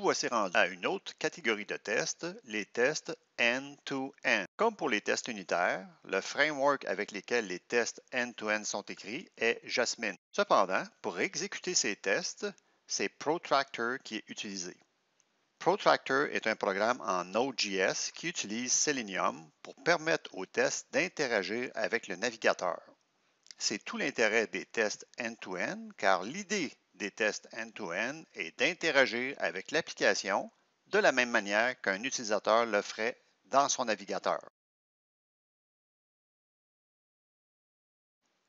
voici rendu à une autre catégorie de tests, les tests end-to-end. Comme pour les tests unitaires, le framework avec lequel les tests end-to-end sont écrits est Jasmine. Cependant, pour exécuter ces tests, c'est Protractor qui est utilisé. Protractor est un programme en Node.js qui utilise Selenium pour permettre aux tests d'interagir avec le navigateur. C'est tout l'intérêt des tests end-to-end, car l'idée des tests end-to-end est d'interagir avec l'application de la même manière qu'un utilisateur le ferait dans son navigateur.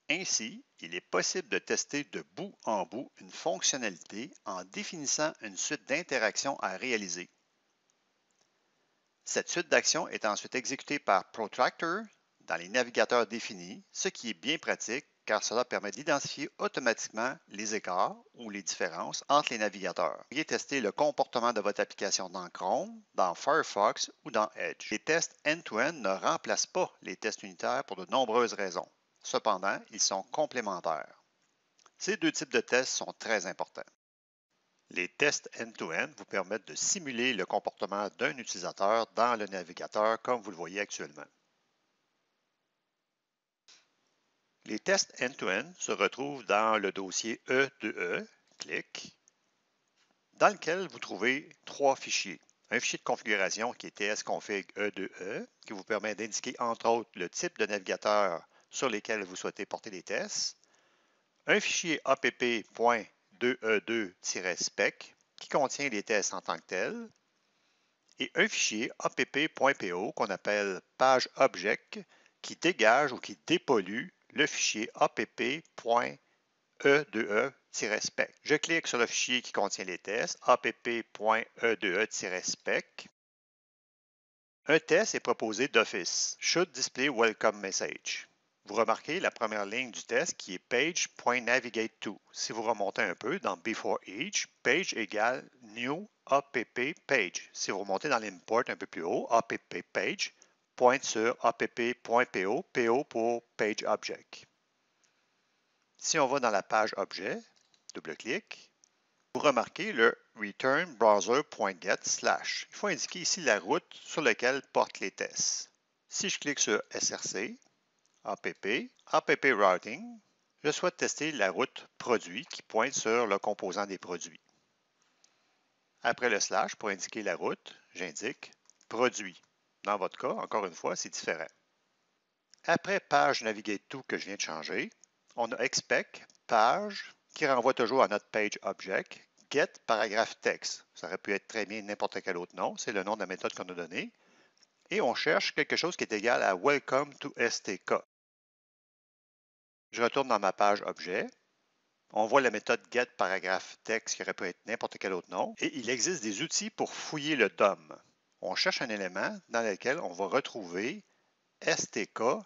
Ainsi, il est possible de tester de bout en bout une fonctionnalité en définissant une suite d'interactions à réaliser. Cette suite d'actions est ensuite exécutée par Protractor dans les navigateurs définis, ce qui est bien pratique car cela permet d'identifier automatiquement les écarts ou les différences entre les navigateurs. Vous pourriez tester le comportement de votre application dans Chrome, dans Firefox ou dans Edge. Les tests end-to-end ne remplacent pas les tests unitaires pour de nombreuses raisons. Cependant, ils sont complémentaires. Ces deux types de tests sont très importants. Les tests end-to-end vous permettent de simuler le comportement d'un utilisateur dans le navigateur comme vous le voyez actuellement. Les tests end-to-end se retrouvent dans le dossier E2E, clic, dans lequel vous trouvez trois fichiers. Un fichier de configuration qui est tsconfig E2E, qui vous permet d'indiquer entre autres le type de navigateur sur lesquels vous souhaitez porter les tests. Un fichier app.2e2-spec qui contient les tests en tant que tels. Et un fichier app.po qu'on appelle page object qui dégage ou qui dépollue le fichier app.e2e-spec. Je clique sur le fichier qui contient les tests, app.e2e-spec. Un test est proposé d'office, should display welcome message. Vous remarquez la première ligne du test qui est page.navigate_to. Si vous remontez un peu dans before each, page égale new app page. Si vous remontez dans l'import un peu plus haut, app page pointe sur app.po, PO pour page object. Si on va dans la page objet, double-clic, vous remarquez le return browser.get/. Il faut indiquer ici la route sur laquelle portent les tests. Si je clique sur src, app routing, je souhaite tester la route produit qui pointe sur le composant des produits. Après le slash pour indiquer la route, j'indique produit. Dans votre cas, encore une fois, c'est différent. Après page navigate_to que je viens de changer, on a expect page qui renvoie toujours à notre page object, get paragraphe text. Ça aurait pu être très bien n'importe quel autre nom, c'est le nom de la méthode qu'on a donné. Et on cherche quelque chose qui est égal à welcome to stk. Je retourne dans ma page objet. On voit la méthode getParagraphText qui aurait pu être n'importe quel autre nom. Et il existe des outils pour fouiller le DOM. On cherche un élément dans lequel on va retrouver stk-root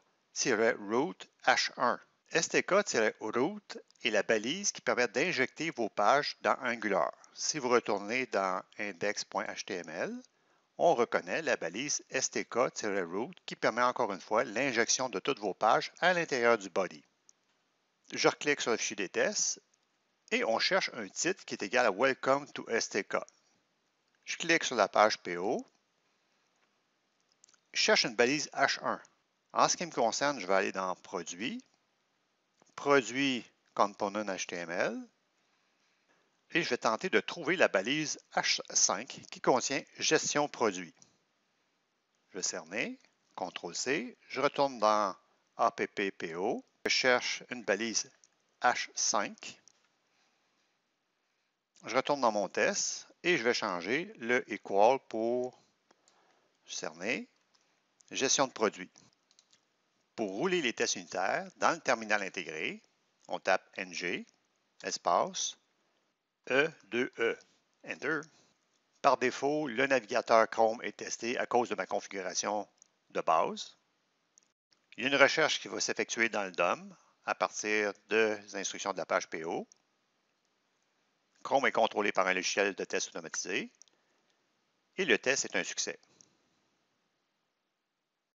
h1. stk-root est la balise qui permet d'injecter vos pages dans Angular. Si vous retournez dans index.html, on reconnaît la balise stk-root qui permet encore une fois l'injection de toutes vos pages à l'intérieur du body. Je reclique sur le fichier des tests et on cherche un titre qui est égal à Welcome to STK. Je clique sur la page PO. Je cherche une balise H1. En ce qui me concerne, je vais aller dans Produit, Produit Component HTML et je vais tenter de trouver la balise H5 qui contient Gestion produit. Je vais cerner, CTRL-C, je retourne dans APP-PO, je cherche une balise H5. Je retourne dans mon test et je vais changer le equal pour cerner, gestion de produit. Pour rouler les tests unitaires, dans le terminal intégré, on tape ng, espace, E2E, Enter. Par défaut, le navigateur Chrome est testé à cause de ma configuration de base. Il y a une recherche qui va s'effectuer dans le DOM à partir des instructions de la page PO. Chrome est contrôlé par un logiciel de test automatisé et le test est un succès.